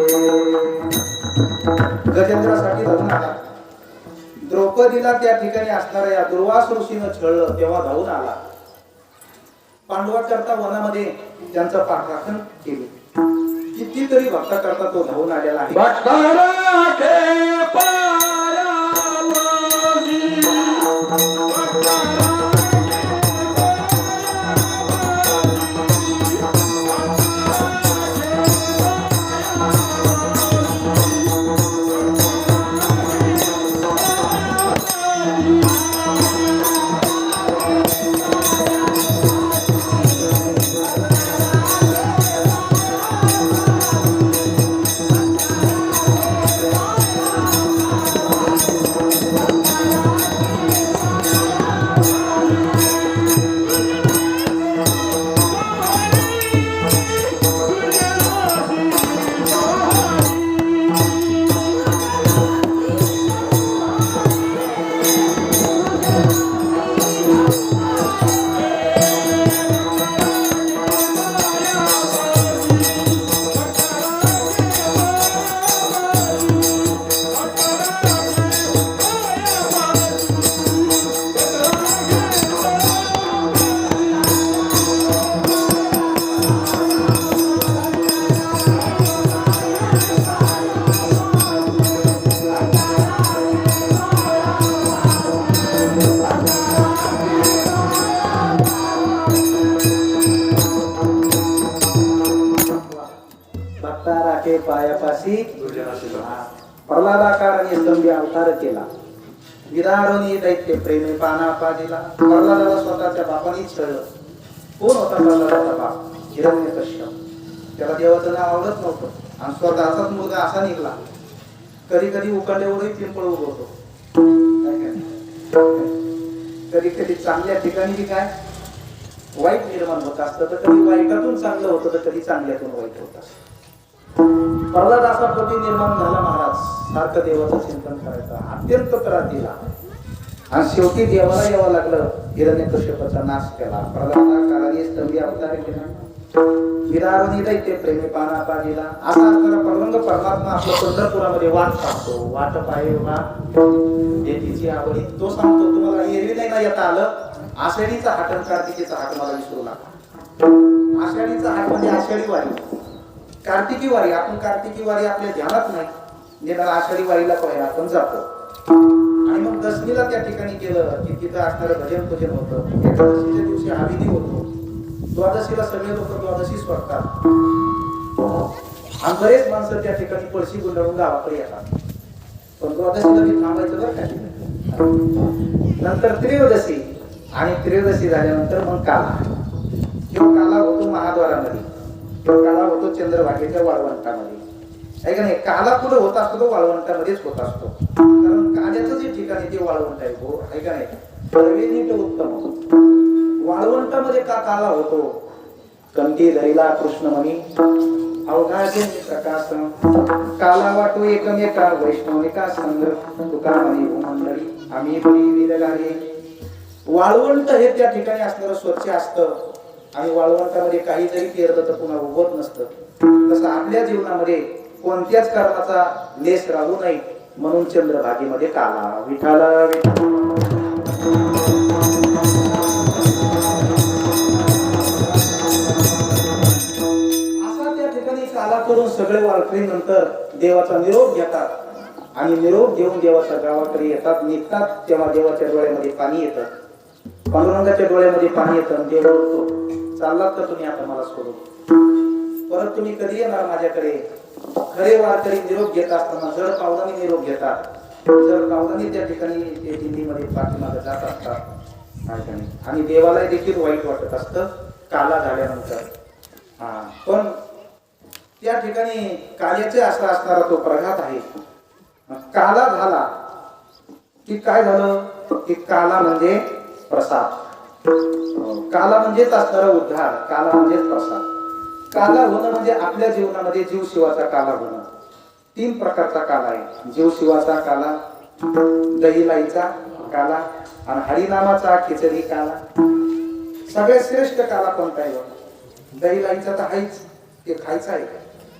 गजेंद्रासाठी धावून आला. द्रौपदीला त्या ठिकाणी असणाऱ्या या दुर्वास ऋषीनं छळलं तेव्हा धावून आला. पांडवाकरता वनामध्ये त्यांचा पाठराखण केले. कितीतरी भक्ता करता तो धावून आलेला आहे. पायापाशी प्रल्हादाकार आणि स्तंभी अवतार केला. विरारोनी दैत्य प्रेमे पाना पाजिला. प्रल्हादाला स्वतःच्या बापाने छळलं. कोण होता प्रल्हादाचा बाप? हिरण्यकश्यप. त्याला देवाचं नाव आवडत नव्हतं आणि स्वतःचाच मुलगा असा निघाला. कधी कधी उकडल्यावरही पिंपळ उगवतो. कधी कधी चांगल्या ठिकाणी बी काय वाईट निर्माण होत असतं, तर कधी वाईटातून चांगलं होतं, तर कधी चांगल्यातून वाईट होत असतं. प्रल्हाद असा प्रति निर्माण झाला. महाराज सारखं देवाचं चिंतन करायचा, अत्यंत त्रास दिला आणि शेवटी देवाला यावं लागलं. हिरण्यकश्यपाचा नाश केला. प्रल्हादाकाराने स्तंभी अवतार केला. विरारोनी दैत्य प्रेमी पाना पाजिला. असा असणारा परमंग परमात्मा आपल्या पंढरपुरामध्ये वाट पाहतो. वाट पाहे तिची आवडी. तो सांगतो तुम्हाला एरवी नाही ना येता आलं. आषाढीचा हाट आणि कार्तिकीचा हाट मला विसरू नका. आषाढीचा हाट म्हणजे आषाढी वारी. कार्तिकी वारी आपण कार्तिकी वारी आपल्या ध्यानात नाही. निदान आषाढी वारीला पाहिजे आपण जातो. आणि मग दशमीला त्या ठिकाणी गेलं की तिथं असणारं भजन पूजन होतं. एकादशीच्या दिवशी आविधी होतो. द्वादशीला सगळे लोक द्वादशी स्वरतात आणि बरेच माणसं त्या ठिकाणी पळशी गुंडाळून गावाकडे येतात. पण द्वादशीला मी थांबायचं बरं का. नंतर त्रयोदशी आणि त्रयोदशी झाल्यानंतर मग काला. किंवा काला होतो महाद्वारामध्ये. काला होतो चंद्रभागेच्या वाळवंटामध्ये. आहे का नाही. काला कुठं होत असतो तो वाळवंटामध्येच होत असतो. कारण काल्याचं जे ठिकाण आहे ते वाळवंट आहे. हो आहे का नाही. नीट उत्तम. वाळवंटामध्ये का काला होतो? कंठी धरिला कृष्णमणी अवघाचे प्रकाश. काला वाटो एकमेका वैष्णविका संग. तुका म्हणे भूमंडळी आम्ही बळी विरगारे. वाळवंट हे त्या ठिकाणी असणारं स्वच्छ असतं आणि वाळवंटामध्ये काही जरी पेरलं तर पुन्हा उगवत नसतं. तसं आपल्या जीवनामध्ये कोणत्याच कर्माचा लेस राहू नये म्हणून चंद्रभागेमध्ये काला. विठाला असा त्या ठिकाणी काला करून सगळे वारकरी नंतर देवाचा निरोप घेतात आणि निरोप घेऊन देवाच्या गावाकडे येतात. निघतात तेव्हा देवाच्या डोळ्यामध्ये पाणी येतं. पांडुरंगाच्या डोळ्यामध्ये पाणी येतं, देव ओळखतो, चाललात का तुम्ही आता मला सोडून? परत तुम्ही कधी येणार माझ्याकडे? खरे वारकरी निरोप घेत असताना जड पावलांनी निरोप घेतात, जड पावलांनी त्या ठिकाणी ते दिंडीमध्ये पाठीमागे जात असतात आणि देवाला देखील वाईट वाटत असतं काला झाल्यानंतर. पण त्या ठिकाणी काल्याचे असं असणारा तो प्रघात आहे. काला झाला की काय झालं की काला म्हणजे प्रसाद, काला म्हणजेच असणारा उद्धार, काला म्हणजेच प्रसाद. काला होणं म्हणजे आपल्या जीवनामध्ये जीव शिवाचा काला होणं. 3 प्रकारचा काला आहे: जीव शिवाचा काला, दहीलाईचा काला आणि हरिनामाचा खिचडी काला. सगळ्यात श्रेष्ठ काला कोणता आहे? दहीलाईचा तर आहेच, ते खायचा आहे,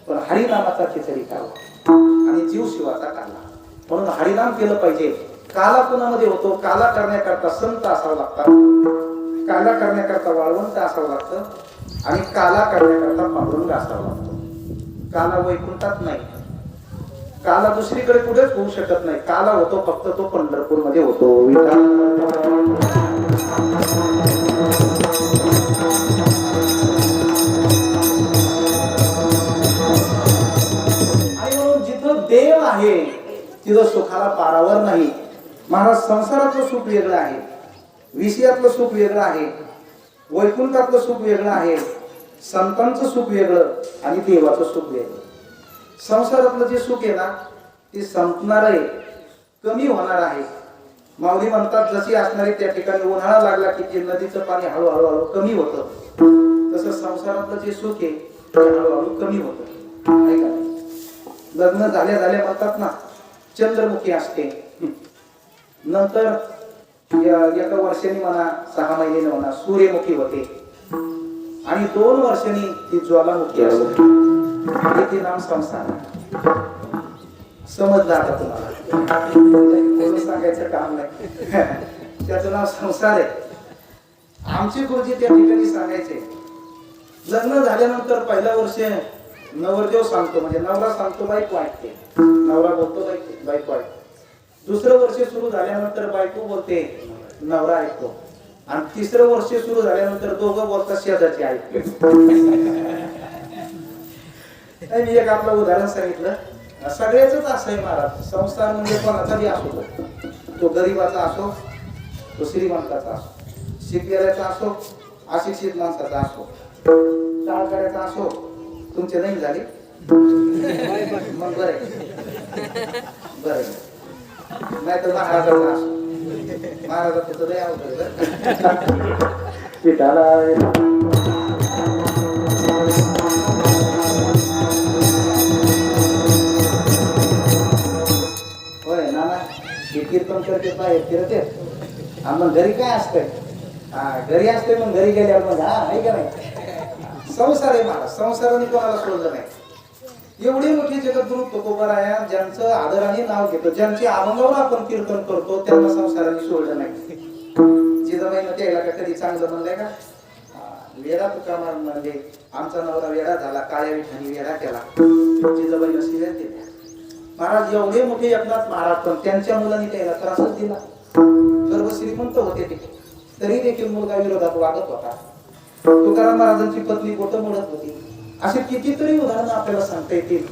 पण हरिनामाचा खिचडी काला आणि जीव शिवाचा काला. म्हणून हरिनाम केलं पाहिजे. काला कुणामध्ये होतो? काला करण्याकरता संत असावं लागतात, काला करण्याकरता वाळवंत असावं लागतं आणि काला करण्याकरता पांडुरंग असावं लागतो. काला वैकुंठात नाही, काला दुसरीकडे कुठेच होऊ शकत नाही. काला होतो फक्त तो पंढरपूर मध्ये होतो. आणि म्हणून जिथं देव आहे तिथं सुखाला पारावर नाही. महाराज, संसारातलं सुख वेगळं आहे, विषयातलं सुख वेगळं आहे, वैकुंठातलं सुख वेगळं आहे, संतांचं सुख वेगळं आणि देवाचं सुख वेगळं. संसारातलं जे सुख आहे ना ते संपणार आहे, कमी होणार आहे. माऊली म्हणतात जशी असणारी त्या ठिकाणी उन्हाळा लागला की ते नदीचं पाणी हळूहळू कमी होतं, तसं संसारातलं जे सुख आहे ते हळूहळू कमी होतं. नाही का? लग्न झाल्या झाल्या म्हणतात ना चंद्रमुखी असते, नंतर एका वर्षांनी म्हणा 6 महिन्याने म्हणा सूर्यमुखी होते आणि 2 वर्षांनी ती ज्वालामुखी असते. ते नाम संसार. समजलं आता तुम्हाला? सांगायचं काम नाही, त्याचं नाव संसार आहे. आमचे गुरुजी त्या ठिकाणी सांगायचे लग्न झाल्यानंतर पहिल्या वर्ष नवरदेव सांगतो, म्हणजे नवरा सांगतो बायको ऐकते, नवरा बोलतो बायको ऐकते. दुसरं वर्ष सुरू झाल्यानंतर बायको बोलते, नवरा ऐकतो. आणि 3रं वर्ष सुरू झाल्यानंतर दोघं बोलतात, शेजारची ऐकते. मी एक आपलं उदाहरण सांगितलं. सगळ्याच असं आहे महाराज. संसार म्हणजे कोणाचा बी असो, तो गरीबाचा असो, तो श्रीमंताचा असो, शिकलेल्याचा असो, अशिक्षित माणसाचा असो, टाळकऱ्याचा असो. तुमचे नाही झाले मग बरं बरं, नाही तर महाराजाचा असो. महाराजाचं लय अवघड होय ना. हे कीर्तन करते बाहेर फिरते, मग घरी काय असतंय? घरी असते, मग घरी गेल्यावर मग आहे का नाही? संसार आहे महाराज, संसाराने कोणाला सोडलं नाही. एवढी मोठी जगद्गुरु तुकोबाराया ज्यांचं आदराने नाव घेतो, ज्यांची अभंगावर आपण कीर्तन करतो, त्यांना संसाराने सोडलं नाही. जिजाबाईनं त्याला का कधी चांगलं म्हणलंय का? वेडा तुका म्हणजे आमचा नवरा वेडा झाला, काळ्या विठाने वेडा केला. जिजाबाईनं शिव्या दिल्या. महाराज एवढे मोठे एकनाथ महाराज, पण त्यांच्या मुलांनी त्याला त्रासच दिला. सर्व श्रीमंत होते ते, तरी देखील मुलगा विरोधात वागत होता. तुकाराम महाराजांची पत्नी बोटं मोडत होती. असे कितीतरी उदाहरणं आपल्याला सांगता येतील.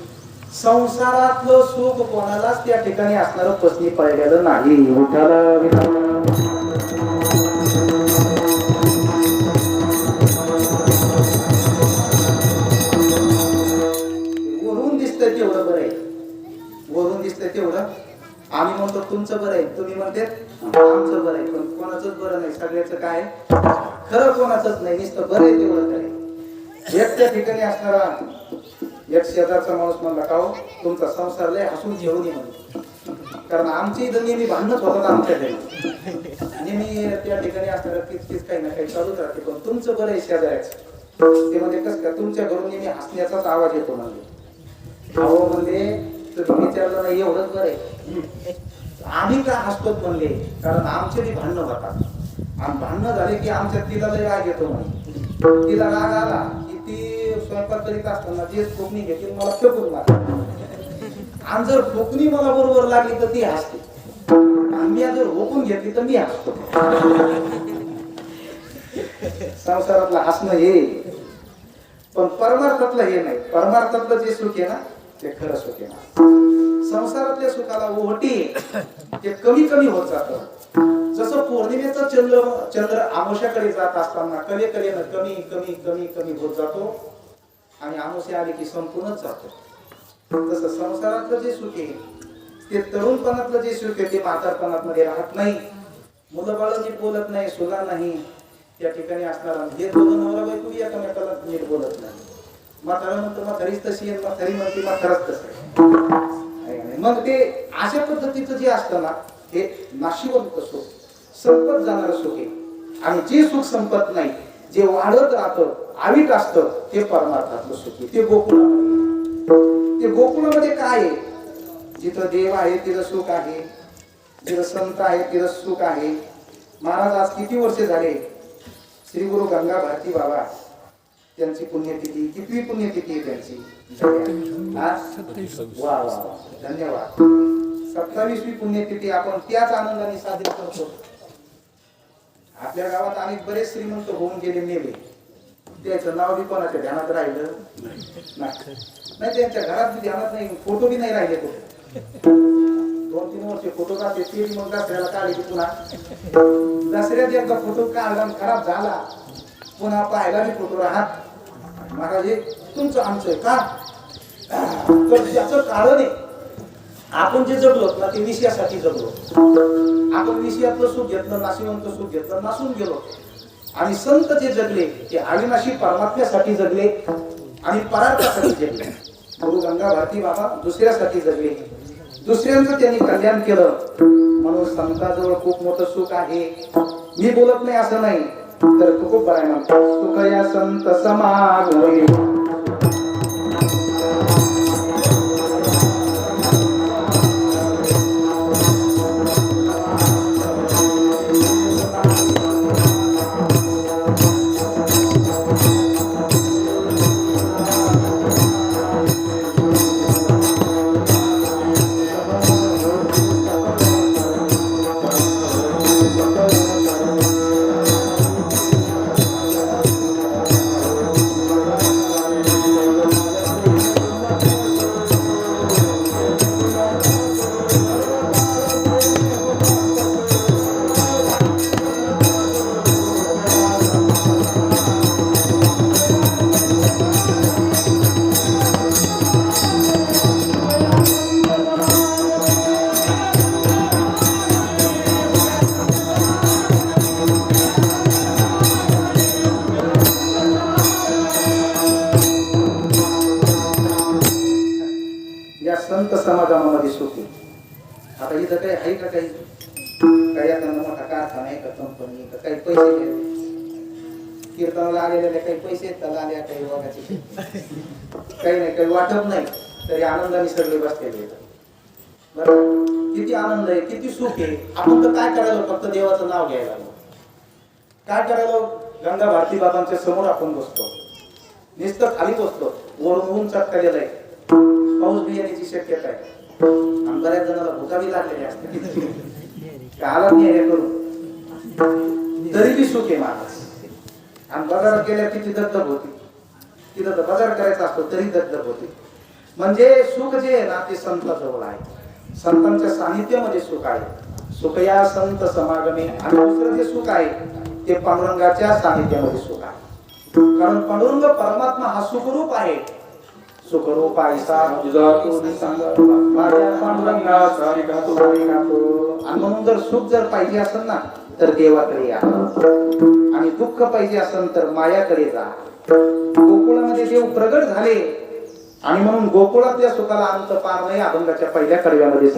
संसारातलं सुख कोणालाच त्या ठिकाणी असणारं पत्नी पडलेलं नाही. वरून दिसतंय तेवढं बरं आहे, वरून दिसतंय तेवढं. आम्ही म्हणतो तुमचं बरं आहे, तुम्ही म्हणते आमचं बरं आहे, पण कोणाचंच बरं नाही. सगळ्याचं काय खरं कोणाचंच नाही, नुसतं बरं आहे तेवढं खरं. एक त्या ठिकाणी असणारा एक शेजारचा माणूस म्हणला का हो तुमचा संसार लय हसून घेऊन ये म्हणे, कारण आमची इथं नेहमी भांडणच होतात आमच्या घरी, नेहमी त्या ठिकाणी असणारा किचकिच काही ना काही चालूच राहते, पण तुमचं बरं आहे शेजाऱ्याचं. ते म्हणजे कसं का तुमच्या घरून नेहमी हसण्याचाच आवाज येतो म्हणजे. अहो म्हणले तुम्ही विचारलं नाही एवढंच बरं आहे. आम्ही का हसतो म्हणले, कारण आमचे बी भांडणं होतात, आणि भांडणं झाले की आमच्या तिला लय राग येतो म्हणे. तिला राग आला की ती स्वयंपाक करीत असताना जे फुकणी घेतील मला फेकून मारते, आणि जर फुकणी मला बरोबर लागली तर ती हसते, आणि मी जर होकून घेतली तर मी हसतो. संसारातलं हसणं हे, पण परमार्थातलं हे नाही. परमार्थातलं जे सुख आहे ना ते खरं सुख आहे ना. संसारातल्या सुखाला ओहटी ते कमी कमी होत जातं. जसं पौर्णिमेचा चंद्र आमोशाकडे जात असताना कले कलेनं कमी कमी कमी कमी होत जातो आणि आमोशा आली की संपूर्णच जातो. तसं संसारातलं जे सुख आहे ते तरुणपणातलं जे सुख आहे ते म्हातारपणामध्ये राहत नाही. मुलं बाळ नीट बोलत नाही, सुला नाही, त्या ठिकाणी असणारा हे दोघं नवरा बायको एकमेकाला नीट बोलत नाही. म्हातारा म्हणतो म्हातारीच तशी आहे, म्हातारी म्हणते म्हाताराच तसं आहे. मग ते अशा पद्धतीचं जे असतं ना हे नाशिवंत सुख, संपत जाणारं सुख आहे. आणि जे सुख संपत नाही, जे वाढत राहतं, आवित असतं, ते परमार्थातलं सुख आहे. ते गोकुळामध्ये, ते गोकुळामध्ये काय आहे? जिथं देव आहे तिथं सुख आहे, जिथं संत आहे तिथं सुख आहे. महाराज आज किती वर्ष झाले श्री गुरु गंगा भारती बाबा त्यांची पुण्यतिथी, कितवी पुण्यतिथी आहे त्यांची? वा वा वा, धन्यवाद. 27वी पुण्यतिथी आपण त्याच आनंदाने साजरी करतो. आपल्या गावात अनेक बरेच श्रीमंत होऊन गेले मेले, त्याचं नाव बी कोणाच्या ध्यानात राहिलं नाही, त्यांच्या घरात बी ध्यानात नाही, फोटो बी नाही राहिले कुठे. 2-3 वर्ष फोटो काढते ते मग दसऱ्याला काढले की पुन्हा दसऱ्यात एकदा फोटो काढला खराब झाला, पुन्हा पाहायला बी फोटो राहत. महाराज हे तुमचं आमचं आहे का? तर त्याचं कारण आहे आपण जे जगलो ना ते विषयासाठी जगलो. आपण विषयातलं सुख घेतलं, नाशिवंत सुख घेतलं, नासून गेलो. आणि संत जे जगले ते अविनाशी परमात्म्यासाठी जगले आणि परार्थासाठी जगले. गुरु गंगा भारती बाबा दुसऱ्यासाठी जगले, दुसऱ्यांचं त्यांनी कल्याण केलं. म्हणून संताजवळ खूप मोठं सुख आहे. मी बोलत नाही असं नाही, तर खूप बरं म्हणतो सुख या संत समागमे. संत समागमामध्ये सुख आहे. आता इथं काही आहे का? काही आता मोठा कारखाना आहे का, कंपनी का, काही पैसे कीर्तनाला आलेले काही पैसे त्याला आले, काही वागायचे काही नाही, काही वाटत नाही, तरी आनंदाने सगळे बसलेले. बरं किती आनंद आहे, किती सुख आहे. आपण तर काय करायला फक्त देवाचं नाव घ्यायला, काय करायला गंगा भारती बाबांच्या समोर आपण बसतो, नुसतं खाली बसतो, वरून ऊन चटकलेलं आहे, पाऊस बी येण्याची शक्यता आहे आणि बऱ्याच जणांना भुका बी लागलेली असते. काला नाही हे करून तरी बी सुख आहे महाराज. आणि बाजारात गेल्या किती दगदग होती, तिथं तर बाजार करायचा असतो तरी दगदग होती. म्हणजे सुख जे आहे ना ते संताजवळ आहे, संतांच्या सानिध्यामध्ये सुख आहे. सुख या संत समागमे. आणि दुसरं जे सुख आहे ते पांडुरंगाच्या सानिध्यामध्ये सुख आहे. कारण पांडुरंग परमात्मा हा सुखरूप आहे. सुखरूप आयसा जातो माझ्या पांडुरंगा सारिका तू गातो. आणि म्हणून जर सुख जर पाहिजे असेल ना तर देवाकडे या, आणि दुःख पाहिजे असेल तर मायाकडे जा. गोकुळामध्ये देव प्रगट झाले आणि म्हणून गोकुळातल्या सुखाला अंत पार नाही. अभंगाच्या पहिल्या कडव्यामध्ये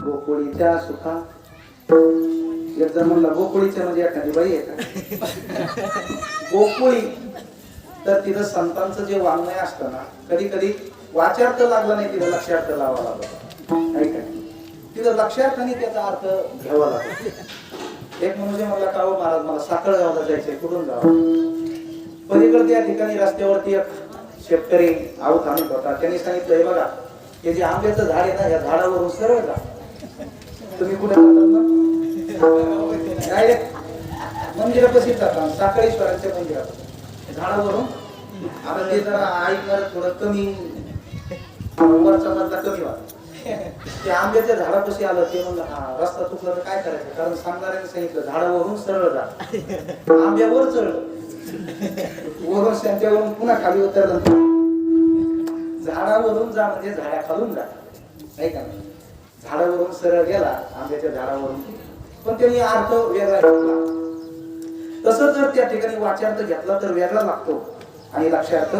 गोकुळीच्या सुखा एक जण म्हणला गोकुळीच्या म्हणजे एखादी बाई आहे का गोकुळी तर तिथं संतांचं जे वाङ्मय असतं ना कधी कधी वाचार्थ लागला नाही तिथं लक्षार्थ लावा लागतो ऐका तिथं लक्षार्थाने त्याचा अर्थ घ्यावा लागतो एक म्हणजे म्हणला का हो महाराज मला साखळगावला जायचंय कुठून जावं पलीकडे त्या ठिकाणी रस्त्यावरती एक शेतकरी आऊत आणत होता त्यांनी सांगितलं हे बघा हे जे आंब्याचं झाड आहे ना या झाडावरून सरळ जा तुम्ही कुठे जातात ना डायरेक्ट मंदिरापाशी जाता साखळेश्वरांच्या मंदिरात झाडावरून आता ते जरा ऐकणार थोडं कमी वरचा मधला कमी वाटत ते आंब्याच्या झाडापाशी आलं ते म्हणलं हा रस्ता चुकला तर काय करायचं कारण सांगणाऱ्याने सांगितलं झाडावरून सरळ जा आंब्यावर चढलं वरून त्यांच्यावरून पुन्हा खाली उतरलं झाडावरून जा म्हणजे झाडा खालून जा ऐका झाडावरून सरळ गेला आंब्याच्या झाडावरून पण त्यांनी अर्थ वेगळा घेतला तसं जर त्या ठिकाणी वाच्यार्थ घेतला तर वेगळा लागतो आणि लक्षार्थ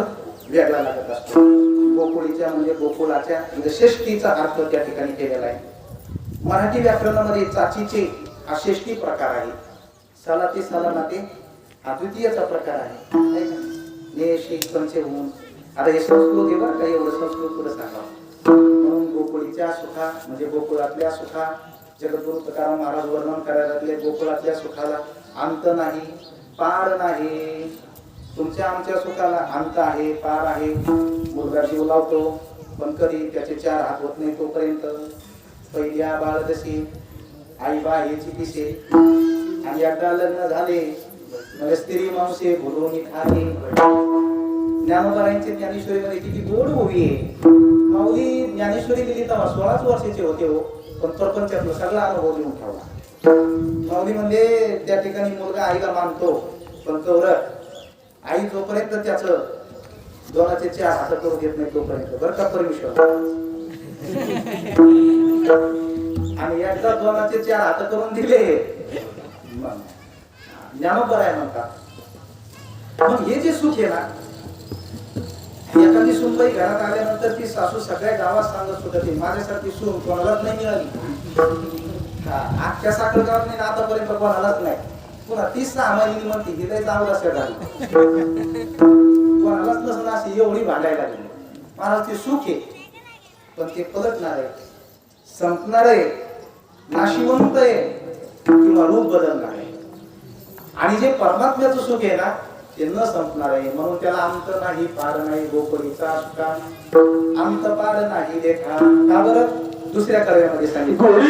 वेगळा लागत असतो गोकुळीच्या म्हणजे गोकुळाच्या म्हणजे षष्टीचा अर्थ त्या ठिकाणी केलेला आहे मराठी व्याकरणामध्ये चाचीचे हा षष्टी प्रकार आहे सलाती सलानाते हा द्वितीयचा प्रकार आहे होऊन आता हे संस्कृत आहे बरं का एवढं संस्कृत पुढे सांगावं म्हणून गोकुळीच्या सुखा म्हणजे गोकुळातल्या सुखा जगद्गुरु तुकाराम महाराज वर्णन करायला गोकुळातल्या सुखाला अंत नाही पार नाही तुमच्या आमच्या सुखाला अंत आहे पार आहे मुलगा जीव लावतो पण कधी त्याचे 4 हात होत नाही तोपर्यंत पहिल्या बाळदशी आई बाहेची पिसे आणि एकदा लग्न झाले म्हणजे स्त्री मावसे भुलवणी खाणे ज्ञानोबारायांची ज्ञानेश्वरीमध्ये किती गोड ओवी आहे माऊली ज्ञानेश्वरी लिहिली तेव्हा 16च वर्षाचे होते हो पण प्रपंचातला सगळा अनुभव लिहून ठेवला माऊली म्हणजे त्या ठिकाणी मुलगा आईला मानतो पण कौर आई जोपर्यंत त्याचं 2चे 4 हात करून देत नाही तोपर्यंत बरं का परमेश्वर आणि एकदा 2चे 4 हात करून दिले ज्ञानोबराय म्हणतात मग हे जे सुख आहे ना एखादी सुनबाई घरात आल्यानंतर ती सासू सगळ्या गावात सांगत होती माझ्यासारखी सून कोणालाच नाही मिळाली आजच्या साखर गावात नाही आतापर्यंत कोणालाच नाही पुन्हा 36 महिन्यांनी म्हणते ही लय चांगला असेल झाली कोणालाच नसलं अशी एवढी भांडायला लागली महाराज ते सुख आहे पण ते पलटणार आहे संपणार आहे नाशिवंत आहे किंवा रूप बदलणार आहे आणि जे परमात्म्याचं सुख आहे ना ते न संपणार आहे म्हणून त्याला अंत नाही पार नाही गोकुळीचा सुखा अंत पार नाही देखा का बरं दुसऱ्या कर्यामध्ये सांगितलं